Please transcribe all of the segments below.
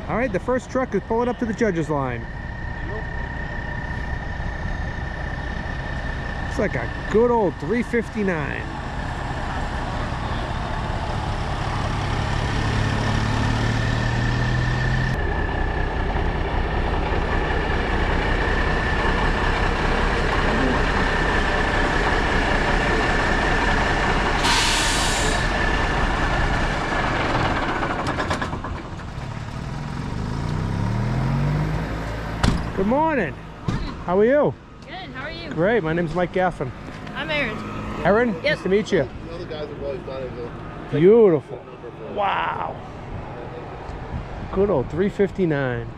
All right, the first truck is pulling up to the judges line. It's like a good old 359. Good morning. How are you? Good, how are you? Great, my name's Mike Gaffin. I'm Erin. Erin, Yep. nice to meet you. The other guys have always done it. Beautiful. Wow. Good old 359.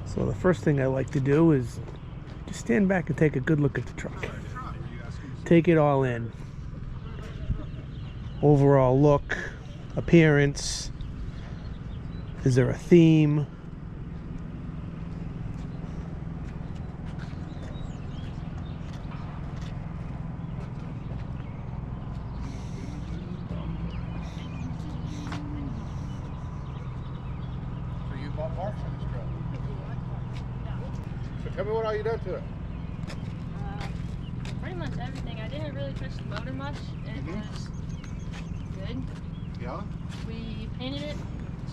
So the first thing I like to do is just stand back and take a good look at the truck. Take it all in. Overall look, appearance. Is there a theme? So you bought parts on this truck? So tell me what all you done to it. Pretty much everything. I didn't really touch the motor much. It was good. Yeah? We painted it,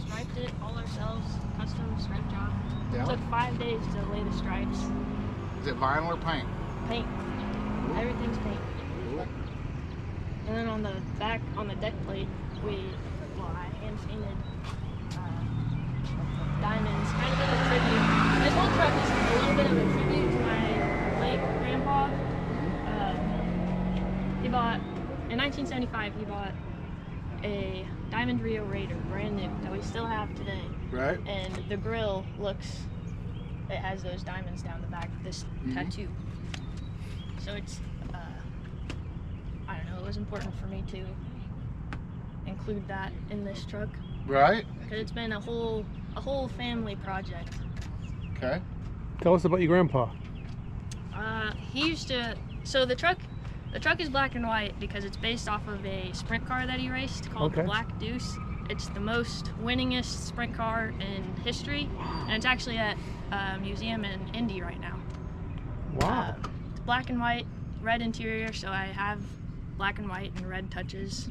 striped it all ourselves, custom stripe job. Yeah. Took 5 days to lay the stripes. Is it vinyl or paint? Paint. Everything's paint. Cool. And then on the back, on the deck plate, I hand painted diamonds, kind of as a tribute. This whole truck is a little bit of a tribute to my late grandpa. He bought, in 1975, he bought a Diamond Rio Raider, brand new, that we still have today. Right. And the grill it has those diamonds down the back of this tattoo. So it's, I don't know, it was important for me to include that in this truck. Right. Because it's been a whole family project. Okay. Tell us about your grandpa. He used to, so the truck is black and white because it's based off of a sprint car that he raced called the Black Deuce. It's the most winningest sprint car in history, and it's actually at a museum in Indy right now. Wow. It's black and white, red interior, so I have black and white and red touches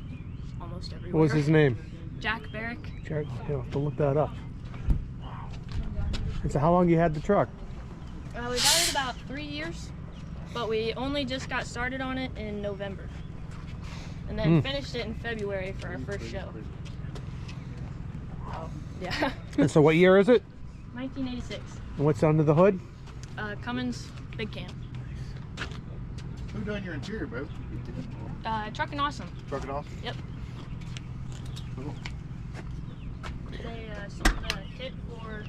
almost everywhere. What was his name? Jack Barrick. Jack, you'll have to look that up. Wow. And so how long you had the truck? We've had it about 3 years, but we only just got started on it in November. And then finished it in February for our first show. Oh, yeah. And so what year is it? 1986. And what's under the hood? Cummins Big Cam. Who done your interior, bro? Trucking Awesome. Trucking off? Yep. Cool. They sold the kit for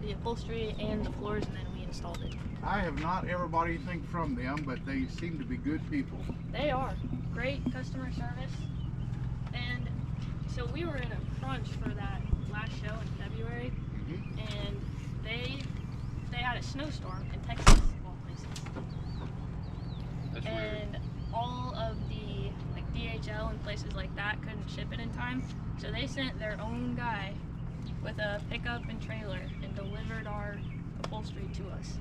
the upholstery and the floors, and then we installed it. I have not ever bought anything from them, but they seem to be good people. They are. Great customer service. And so we were in a crunch for that last show in February, and they had a snowstorm in Texas, of all places. That's And all of the DHL and places like that couldn't ship it in time, so they sent their own guy with a pickup and trailer and delivered our upholstery to us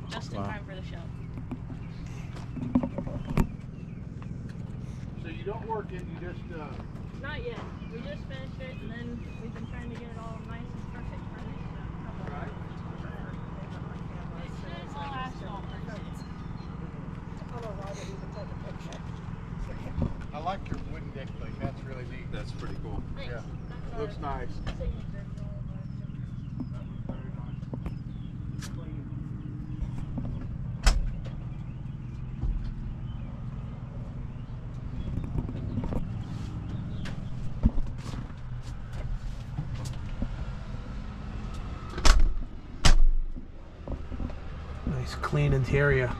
just in time for the show. So you don't work it, you just Not yet. We just finished it, and then we've been trying to get it all nice and perfect for this couple of It's all asphalt. I like your wooden deck plate. That's really neat. That's pretty cool. Thanks. Yeah. That's Looks our nice. signature. Nice clean interior.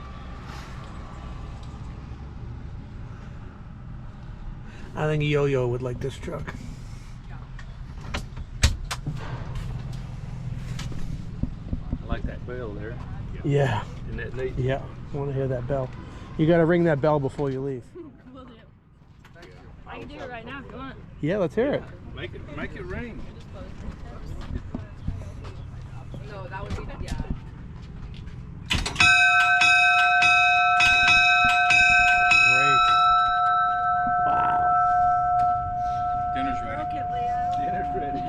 I think Yo-Yo would like this truck. I like that wheel there. Yeah, in that late. Yeah, I want to hear that bell. You got to ring that bell before you leave. Will do. I can do it right now if you want. Yeah, let's hear it. Make it rain. No, that would be yeah. Great. Wow. Dinner's ready. Dinner's ready.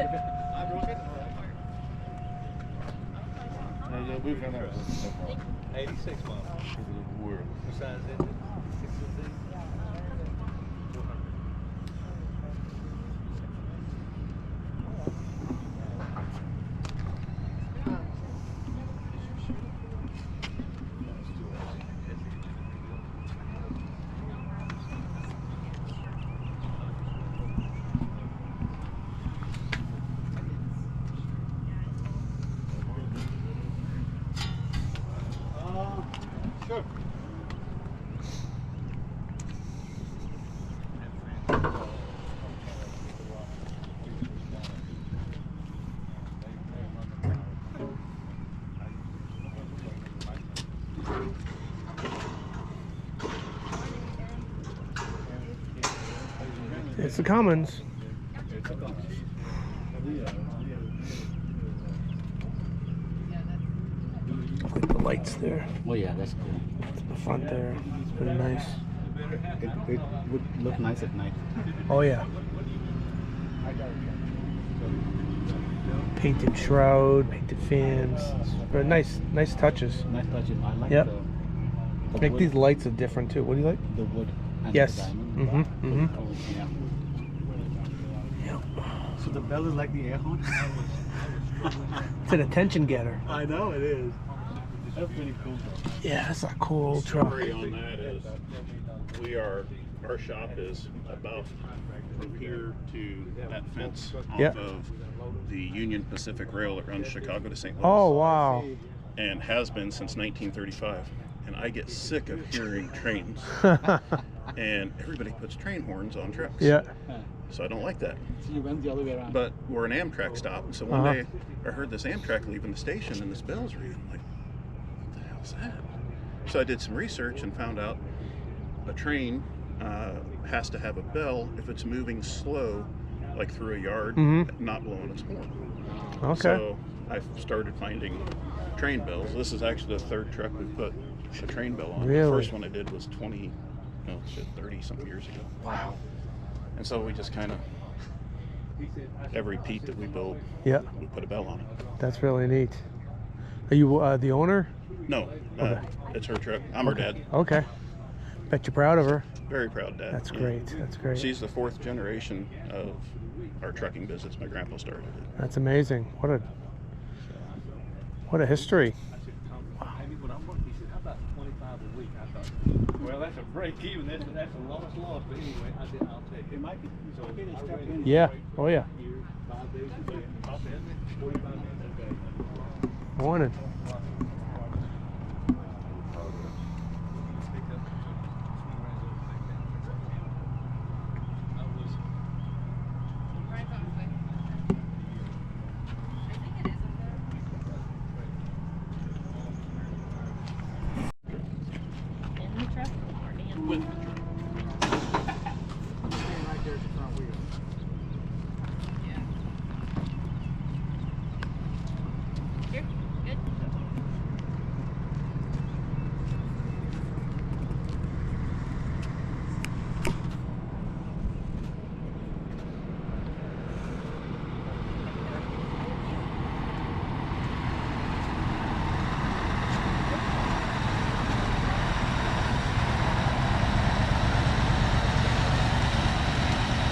I broke it. No, we've done that. 86 miles. Besides that, 16. Sure. It's the Commons. Like the lights there. Oh yeah, that's cool. The front there. It's pretty nice. It would look nice at night. Oh yeah. Painted shroud, painted fans. Very nice touches. Nice touches. I like Yep. the Make wood, these lights are different too. What do you like? the wood and Yes. the diamond. Mm-hmm. Oh, yeah. Yep. So the bell is like the air horn? It's an attention getter. I know it is. That's pretty cool. Yeah, that's a cool old truck. Story on that is our shop is about from here to that fence off Yep. of the Union Pacific Rail that runs Chicago to St. Louis. Oh wow. And has been since 1935. And I get sick of hearing trains. And everybody puts train horns on trucks. Yeah. So I don't like that. So you went the other way around. But we're an Amtrak stop, and so one Uh-huh. day I heard this Amtrak leaving the station, and this bell's ringing. I'm like, what the hell's that? So I did some research and found out a train has to have a bell if it's moving slow, like through a yard, not blowing its horn. Okay. So I started finding train bells. This is actually the third truck we put a train bell on. Really? The first one I did was 30 some years ago. Wow. And so we just kind of, every Pete that we build, Yeah. we put a bell on it. That's really neat. Are you the owner? No, it's her truck. I'm her dad. Okay. Bet you're proud of her. Very proud dad. That's Yeah. great. That's great. She's the fourth generation of our trucking business. My grandpa started it. That's amazing. What a history. When I'm working, he said, how about 25 a week? I thought, well, that's a break even. That's a lowest loss. But anyway, I said, I'll take it. It might be. So Yeah. Oh yeah. 5 days a day. 45 minutes a day. Morning. In the truck or in With Right there at the front wheel. Here? Good?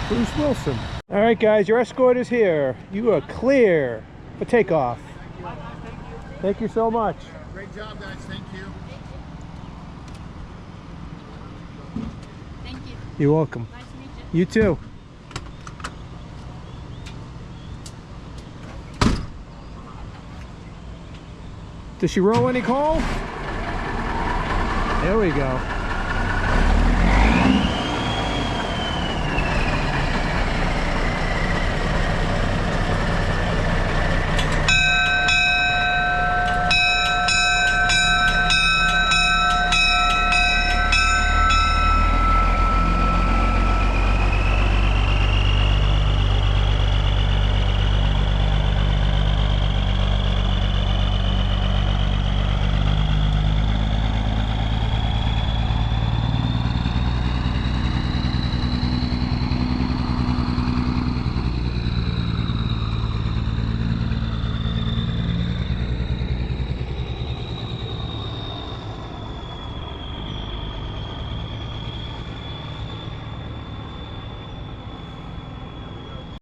Bruce Wilson. All right, guys, your escort is here. You are clear for takeoff. Thank you so much. Great job, guys. Thank you. Thank you. You're welcome. Nice to meet you. You too. Does she roll any call? There we go.